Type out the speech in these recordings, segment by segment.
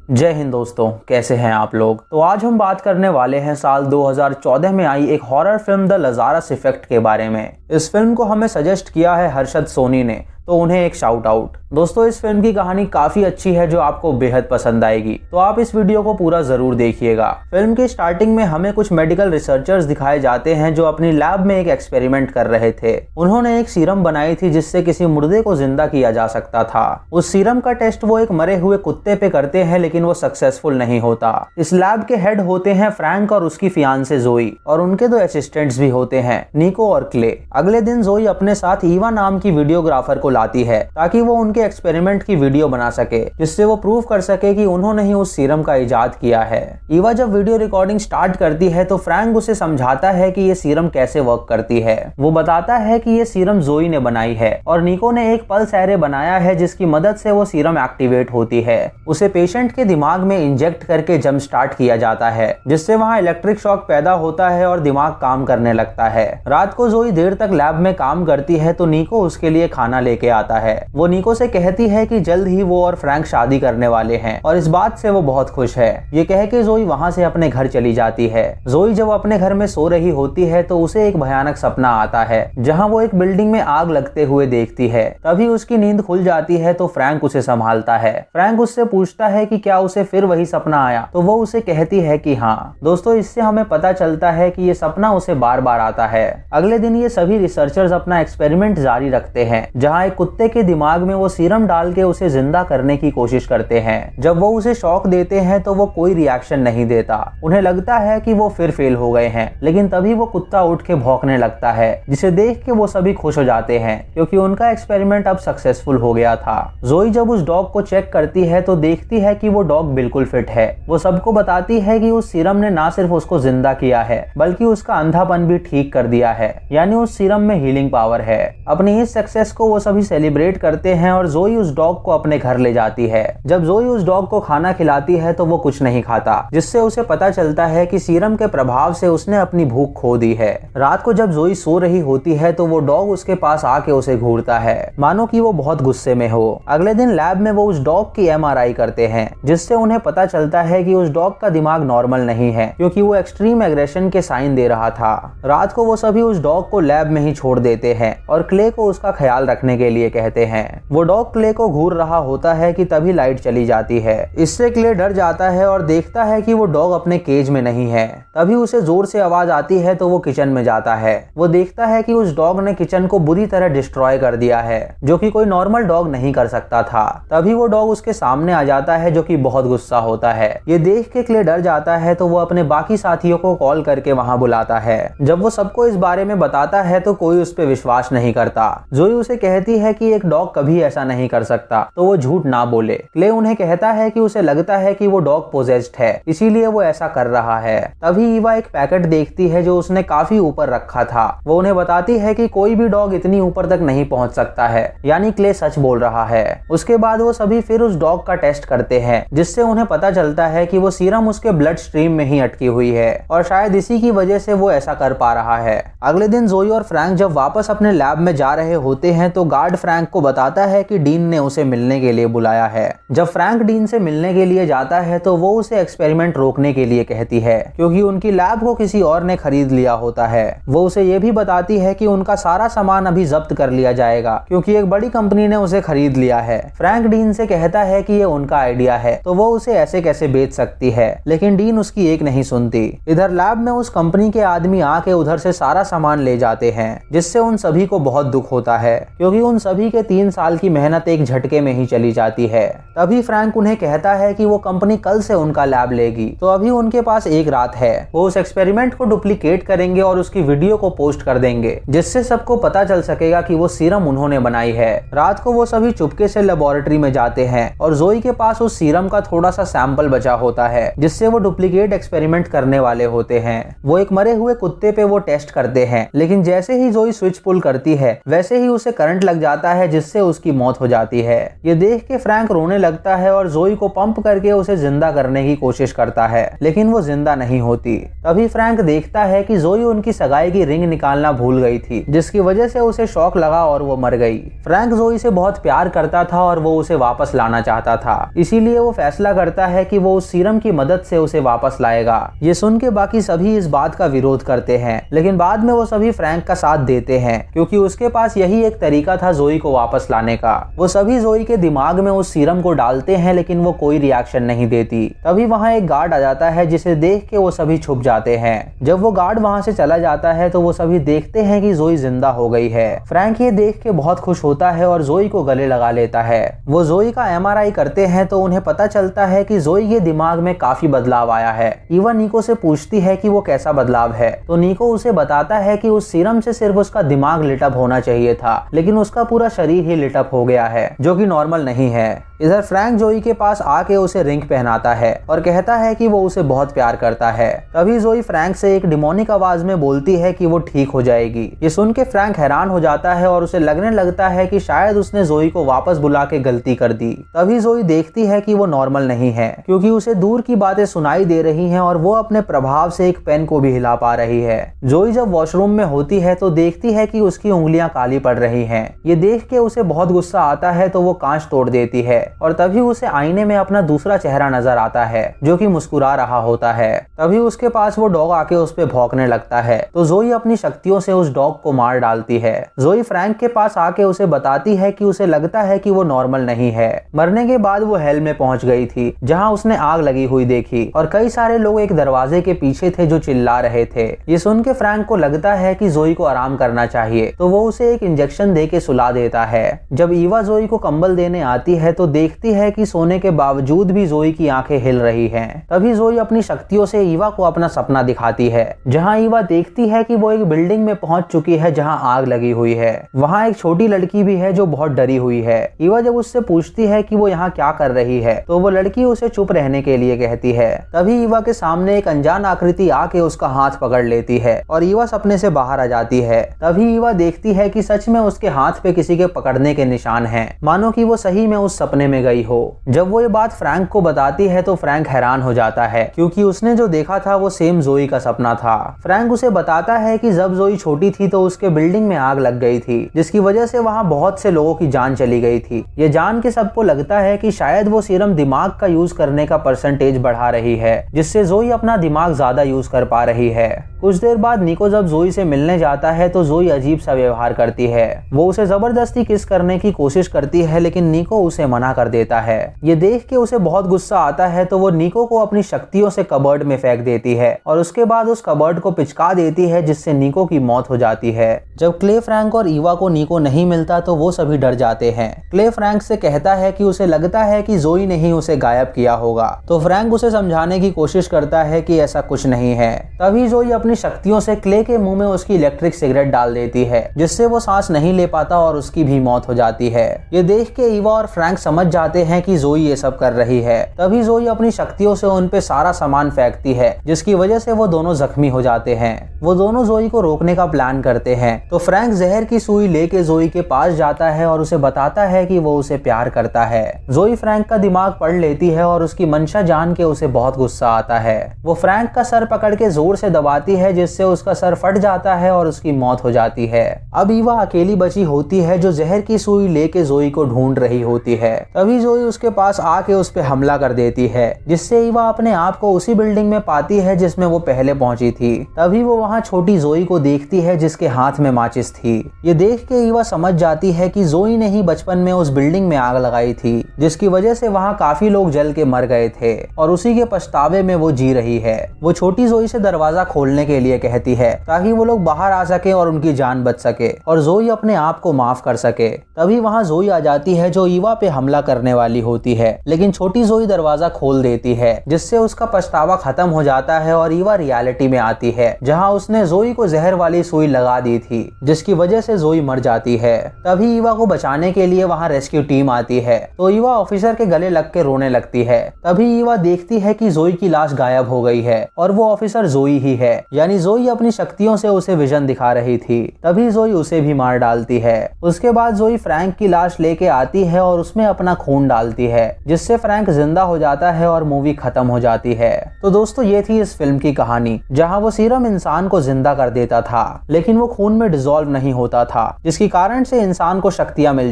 जय हिंद दोस्तों, कैसे हैं आप लोग। तो आज हम बात करने वाले हैं साल 2014 में आई एक horror film the Lazarus effect के बारे में। इस फिल्म को हमें सजेस्ट किया है हर्षद सोनी ने, तो उन्हें एक शाउट आउट। दोस्तों, इस फिल्म की कहानी काफी अच्छी है जो आपको बेहद पसंद आएगी, तो आप इस वीडियो को पूरा जरूर देखिएगा। फिल्म की स्टार्टिंग में हमें कुछ मेडिकल रिसर्चर्स दिखाए जाते हैं जो अपनी लैब में एक एक्सपेरिमेंट कर रहे थे। उन्होंने एक सीरम बनाई थी जिससे किसी मुर्दे को जिंदा किया जा सकता था। उस सीरम का टेस्ट वो एक मरे हुए कुत्ते पे करते हैं, लेकिन वो सक्सेसफुल नहीं होता। इस लैब के हेड होते हैं फ्रैंक और उसकी फियांसे जोई, और उनके दो असिस्टेंट्स भी होते हैं, निको और क्ले। अगले दिन जोई अपने साथ ईवा नाम की वीडियोग्राफर को लाती है ताकि वो उनके एक्सपेरिमेंट की वीडियो बना सके, जिससे वो प्रूव कर सके कि उन्होंने ही उस सीरम का इजाद किया है। ईवा जब वीडियो रिकॉर्डिंग स्टार्ट करती है तो फ्रैंक उसे समझाता है कि ये सीरम कैसे वर्क करती है। वो बताता है कि ये सीरम जोई ने बनाई है और निको ने एक पल्स एरे बनाया है जिसकी मदद से वो सीरम एक्टिवेट होती है। उसे पेशेंट के दिमाग में इंजेक्ट करके जंप स्टार्ट किया जाता है, जिससे वहाँ इलेक्ट्रिक शॉक पैदा होता है और दिमाग काम करने लगता है। रात को जोई देर तक लैब में काम करती है तो निको उसके लिए खाना लेके आता है। वो निको से कहती है कि जल्द ही वो और फ्रैंक शादी करने वाले हैं, और इस बात से वो बहुत खुश है। ये कह के जोई वहाँ से अपने घर चली जाती है। जोई जब अपने घर में सो रही होती है तो उसे एक भयानक सपना आता है जहाँ वो एक बिल्डिंग में आग लगते हुए देखती है। तभी उसकी नींद खुल जाती है तो फ्रैंक उसे संभालता है। फ्रैंक उससे पूछता है कि क्या उसे फिर वही सपना आया, तो वो उसे कहती है कि हाँ। दोस्तों, इससे हमें पता चलता है कि ये सपना उसे बार बार आता है। अगले दिन ये सभी रिसर्चर्स अपना एक्सपेरिमेंट जारी रखते हैं, जहाँ एक कुत्ते के दिमाग में वो सीरम डाल के उसे जिंदा करने की कोशिश करते हैं। जब वो उसे शॉक देते हैं तो वो कोई रिएक्शन नहीं देता। उन्हें लगता है कि वो फिर फेल हो गए हैं, लेकिन तभी वो कुत्ता उठ के भौंकने लगता है, जिसे देख के वो सभी खुश हो जाते हैं क्योंकि उनका एक्सपेरिमेंट अब सक्सेसफुल हो गया था। जोई जब उस डॉग को चेक करती है तो देखती है कि वो डॉग बिल्कुल फिट है। वो सबको बताती है कि उस सीरम ने ना सिर्फ उसको जिंदा किया है बल्कि उसका अंधापन भी ठीक कर दिया है, यानी उस सीरम में हीलिंग पावर है। अपनी इस सक्सेस को वो सभी सेलिब्रेट करते हैं और जोई उस डॉग को अपने घर ले जाती है। जब जोई उस डॉग को खाना खिलाती है तो वो कुछ नहीं खाता, जिससे उसे पता चलता है कि सीरम के प्रभाव से उसने अपनी भूख खो दी है। रात को जब जोई सो रही होती है तो वो डॉग उसके पास आके उसे घूरता है, मानो कि वो बहुत गुस्से में हो। अगले दिन लैब में वो उस डॉग की MRI करते हैं, जिससे उन्हें पता चलता है कि उस डॉग का दिमाग नॉर्मल नहीं है, क्योंकि वो एक्सट्रीम एग्रेशन के साइन दे रहा था। रात को वो सभी उस डॉग को लैब में ही छोड़ देते हैं और क्ले को उसका ख्याल रखने के लिए कहते हैं। वो डॉग क्ले को घूर रहा होता है कि तभी लाइट चली जाती है। इससे क्ले डर जाता है और देखता है कि वो डॉग अपने केज में नहीं है। तभी उसे जोर से आवाज आती है तो वो किचन में जाता है। वो देखता है कि उस डॉग ने किचन को बुरी तरह डिस्ट्रॉय कर दिया है, जो कि कोई नॉर्मल डॉग नहीं कर सकता था। तभी वो डॉग उसके सामने आ जाता है, जो कि बहुत गुस्सा होता है। ये देख के क्ले डर जाता है तो वो अपने बाकी साथियों को कॉल करके वहां बुलाता है। जब वो सबको इस बारे में बताता है तो कोई उस पर विश्वास नहीं करता। जोई उसे कहती है कि एक डॉग कभी ऐसा नहीं कर सकता, तो वो झूठ ना बोले। क्ले उन्हें कहता है कि उसे लगता है कि वो डॉग पोजेस्ड है, इसीलिए वो ऐसा कर रहा है। तभी ईवा एक पैकेट देखती है जो उसने काफी ऊपर रखा था। वो उन्हें बताती है कि कोई भी डॉग इतनी ऊपर तक नहीं पहुंच सकता है, यानी क्ले सच बोल रहा है। उसके बाद वो सभी फिर उस डॉग का टेस्ट करते हैं, जिससे उन्हें पता चलता है कि वो सीरम उसके ब्लड स्ट्रीम में ही अटकी हुई है और शायद इसी की वजह से वो ऐसा कर पा रहा है। अगले दिन जोई और फ्रैंक जब वापस अपने लैब में जा रहे होते हैं तो गार्ड फ्रैंक को बताता है कि डीन ने उसे मिलने के लिए बुलाया है। जब फ्रैंक डीन से मिलने के लिए जाता है तो वो उसे एक्सपेरिमेंट रोकने के लिए कहती है, क्योंकि उनकी लैब को किसी और ने खरीद लिया होता है। वो उसे ये भी बताती है कि उनका सारा सामान अभी जब्त कर लिया जाएगा, क्योंकि एक बड़ी कंपनी ने उसे खरीद लिया है। फ्रैंक डीन से कहता है कि ये उनका आइडिया है, तो वो उसे ऐसे कैसे बेच सकती है, लेकिन डीन उसकी एक नहीं सुनती। इधर लैब में उस कंपनी के आदमी आके उधर से सारा सामान ले जाते हैं, जिससे उन सभी को बहुत दुख होता है, क्योंकि उन सभी के 3 साल की मेहनत एक झटके में ही चली जाती है। तभी फ्रैंक उन्हें कहता है कि वो कंपनी कल से उनका लैब लेगी, तो अभी उनके पास एक रात है। वो उस एक्सपेरिमेंट को डुप्लीकेट करेंगे और उसकी वीडियो को पोस्ट कर देंगे, जिससे सबको पता चल सकेगा कि वो सीरम उन्होंने बनाई है। रात को वो सभी चुपके से लेबोरेटरी में जाते हैं और जोई के पास उस सीरम का थोड़ा सा सैंपल बचा होता है, जिससे वो डुप्लीकेट एक्सपेरिमेंट करने वाले होते हैं। वो एक मरे हुए कुत्ते पे वो टेस्ट करते हैं, लेकिन जैसे ही जोई स्विच पुल करती है वैसे ही उसे करंट लग जाता है जिससे उसकी मौत हो जाती है। ये देख के फ्रैंक रोने लगता है और जोई को पंप करके उसे जिंदा करने की कोशिश करता है, लेकिन वो जिंदा नहीं होती। तभी फ्रैंक देखता है कि जोई उनकी सगाई की रिंग निकालना भूल गई थी, जिसकी वजह से उसे शॉक लगा और वो मर गई। फ्रैंक जोई से बहुत प्यार करता था और वो उसे वापस लाना चाहता था, इसीलिए वो फैसला करता है कि वो उस सीरम की मदद से उसे वापस लाएगा। ये सुन के बाकी सभी इस बात का विरोध करते हैं, लेकिन बाद में वो सभी फ्रैंक का साथ देते हैं, क्योंकि उसके पास यही एक तरीका था जोई को वापस लाने का। वो सभी जोई के दिमाग में उस सीरम को डालते हैं, लेकिन वो कोई रिएक्शन नहीं देती। तभी वहाँ एक गार्ड आ जाता है, जिसे देख के वो सभी छुप जाते हैं। जब वो गार्ड वहाँ से चला जाता है तो वो सभी देखते हैं कि जोई जिंदा हो गई है। फ्रैंक ये देख के बहुत खुश होता है और जोई को गले लगा लेता है। वो जोई का MRI करते हैं तो उन्हें पता चलता है कि जोई के दिमाग में काफी बदलाव आया है। ईवा निको से पूछती है कि वो कैसा बदलाव है, तो निको उसे बताता है कि उस सीरम से सिर्फ उसका दिमाग लिटअप होना चाहिए था, लेकिन उसका पूरा शरीर ही लिटअप हो गया है, जो कि नॉर्मल नहीं है। इधर फ्रैंक जोई के पास आके उसे रिंग पहनाता है और कहता है कि वो उसे बहुत प्यार करता है। तभी जोई फ्रैंक से एक डिमोनिक आवाज में बोलती है कि वो ठीक हो जाएगी। ये सुन के फ्रैंक हैरान हो जाता है और उसे लगने लगता है कि शायद उसने जोई को वापस बुला के गलती कर दी। तभी जोई देखती है कि वो नॉर्मल नहीं है, क्योंकि उसे दूर की बातें सुनाई दे रही हैं और वो अपने प्रभाव से एक पेन को भी हिला पा रही है। जोई जब वॉशरूम में होती है तो देखती है कि उसकी उंगलियां काली पड़ रही हैं। ये देख के उसे बहुत गुस्सा आता है तो वो कांच तोड़ देती है और तभी उसे आईने में अपना दूसरा चेहरा नजर आता है, जो कि मुस्कुरा रहा होता है। तभी उसके पास वो डॉग आके उस पे भौंकने लगता है, तो जोई अपनी शक्तियों से उस डॉग को मार डालती है। जोई फ्रैंक के पास आके उसे बताती है कि उसे लगता है कि वो नॉर्मल नहीं है। मरने के बाद वो हेल में पहुंच गई थी, जहां उसने आग लगी हुई देखी और कई सारे लोग एक दरवाजे के पीछे थे जो चिल्ला रहे थे। ये सुन के फ्रैंक को लगता है कि जोई को आराम करना चाहिए, तो वो उसे एक इंजेक्शन दे के सुला देता है। जब ईवा जोई को कंबल देने आती है तो देखती है कि सोने के बावजूद भी जोई की आंखें हिल रही हैं। तभी जोई अपनी शक्तियों से ईवा को अपना सपना दिखाती है, जहां ईवा देखती है कि वो एक बिल्डिंग में पहुंच चुकी है जहां आग लगी हुई है। वहां एक छोटी लड़की भी है जो बहुत डरी हुई है। ईवा जब उससे पूछती है कि वो यहाँ क्या कर रही है, तो वो लड़की उसे चुप रहने के लिए कहती है। तभी ईवा के सामने एक अनजान आकृति आके उसका हाथ पकड़ लेती है और ईवा सपने से बाहर आ जाती है। तभी ईवा देखती है कि सच में उसके हाथ पे किसी के पकड़ने के निशान हैं, मानो कि वो सही में उस सपने में गई हो। जब वो ये बात फ्रैंक को बताती है तो फ्रैंक हैरान हो जाता है, क्योंकि उसने जो देखा था वो सेम जोई का सपना था। फ्रैंक उसे बताता है कि जब जोई छोटी थी तो उसके बिल्डिंग में आग लग गई थी, जिसकी वजह से वहाँ बहुत से लोगों की जान चली गई थी। ये जान के सबको लगता है कि शायद वो सीरम दिमाग का यूज करने का परसेंटेज बढ़ा रही है, जिससे जोई अपना दिमाग ज्यादा यूज कर पा रही है। कुछ देर बाद निको जब जोई से मिलने जाता है तो जोई अजीब सा व्यवहार करती है। वो उसे जबरदस्ती किस करने की कोशिश करती है, लेकिन निको उसे मना कर देता है। ये देख के उसे बहुत गुस्सा आता है तो वो निको को अपनी शक्तियों से कबर्ड में फेंक देती है और उसके बाद उस कबर्ड को पिचका देती है, जिससे निको की मौत हो जाती है। जब क्ले, फ्रैंक और ईवा को निको नहीं मिलता तो वो सभी डर जाते हैं। क्ले फ्रैंक से कहता है कि उसे लगता है कि जोई ने ही उसे गायब किया होगा, तो फ्रैंक उसे समझाने की कोशिश करता है कि ऐसा कुछ नहीं है। तभी जोई अपनी शक्तियों से क्ले के मुंह में उसकी इलेक्ट्रिक सिगरेट डाल देती है, जिससे वो सांस नहीं ले पाता और उसकी भी मौत हो जाती है। ये देख के ईवा और फ्रैंक समझ जाते हैं कि जोई ये सब कर रही है। तभी जोई अपनी शक्तियों से उन पे सारा सामान फेंकती है, जिसकी वजह से वो दोनों जख्मी हो जाते हैं। वो दोनों जोई को रोकने का प्लान करते हैं, तो फ्रैंक जहर की सुई लेके जोई के पास जाता है और उसे बताता है कि वो उसे प्यार करता है। जोई फ्रैंक का दिमाग पढ़ लेती है और उसकी मंशा जान के उसे बहुत गुस्सा आता है। वो फ्रैंक का सर पकड़ के जोर से दबाती है, जिससे उसका सर फट जाता है और उसकी मौत हो जाती है। अब ईवा अकेली बची होती है, जो जहर की सुई लेके जोई को ढूंढ रही होती है। तभी जोई उसके पास आके उस पे हमला कर देती है, जिससे ईवा अपने आप को उसी बिल्डिंग में पाती है जिसमें वो पहले पहुंची थी। तभी वो वहाँ छोटी जोई को देखती है, जिसके हाथ में माचिस थी। ये देख के ईवा समझ जाती है कि जोई ने ही बचपन में उस बिल्डिंग में आग लगाई थी, जिसकी वजह से वहाँ काफी लोग जल के मर गए थे और उसी के पछतावे में वो जी रही है। वो छोटी जोई से दरवाजा खोलने के लिए कहती है, ताकि वो लोग बाहर आ सके और उनकी जान बच सके और जोई अपने आप को माफ कर सके। तभी वहाँ जोई आ जाती है, जो ईवा पे हमला करने वाली होती है, लेकिन छोटी जोई दरवाजा खोल देती है, जिससे उसका पछतावा खत्म हो जाता है और ईवा रियलिटी में आती है, जहाँ उसने जोई को जहर वाली सुई लगा दी थी, जिसकी वजह से जोई मर जाती है। तभी ईवा को बचाने के लिए वहाँ रेस्क्यू टीम आती है, तो ईवा ऑफिसर के गले लग के रोने लगती है। तभी ईवा देखती है कि जोई की लाश गायब हो गई है और वो ऑफिसर जोई ही है, यानी जोई अपनी शक्तियों से उसे विजन दिखा रही थी। तभी जोई उसे भी मार डालती है। उसके बाद जोई फ्रैंक की लाश लेके आती है और उसमें अपना खून डालती है, जिससे फ्रैंक जिंदा हो जाता है और मूवी खत्म हो जाती है। तो दोस्तों ये थी इस फिल्म की कहानी, जहां वो सीरम इंसान को जिंदा कर देता था, लेकिन वो खून में डिसॉल्व नहीं होता था, जिसके कारण से इंसान को शक्तियां मिल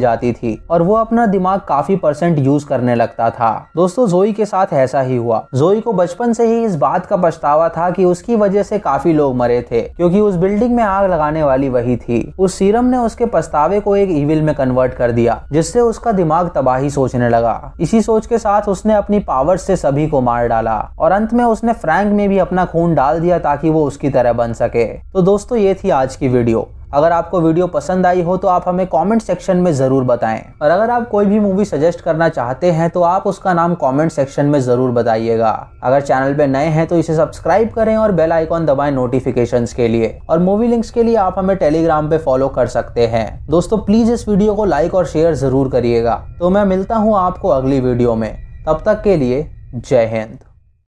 जाती थी और वो अपना दिमाग काफी % यूज करने लगता था। दोस्तों जोई के साथ ऐसा ही हुआ। जोई को बचपन से ही इस बात का पछतावा था कि उसकी वजह से काफी लोग मरे थे, क्योंकि उस बिल्डिंग में आग लगाने वाली वही थी। उस सीरम ने उसके पछतावे को एक ईविल में कन्वर्ट कर दिया, जिससे उसका दिमाग तबाही सोचने लगा। इसी सोच के साथ उसने अपनी पावर से सभी को मार डाला और अंत में उसने फ्रैंक में भी अपना खून डाल दिया ताकि वो उसकी तरह बन सके। तो दोस्तों ये थी आज की वीडियो। अगर आपको वीडियो पसंद आई हो तो आप हमें कमेंट सेक्शन में जरूर बताएं, और अगर आप कोई भी मूवी सजेस्ट करना चाहते हैं तो आप उसका नाम कमेंट सेक्शन में जरूर बताइएगा। अगर चैनल पे नए हैं तो इसे सब्सक्राइब करें और बेल आइकॉन दबाएं नोटिफिकेशंस के लिए, और मूवी लिंक्स के लिए आप हमें टेलीग्राम पे फॉलो कर सकते हैं। दोस्तों प्लीज इस वीडियो को लाइक और शेयर जरूर करिएगा। तो मैं मिलता हूँ आपको अगली वीडियो में, तब तक के लिए जय हिंद।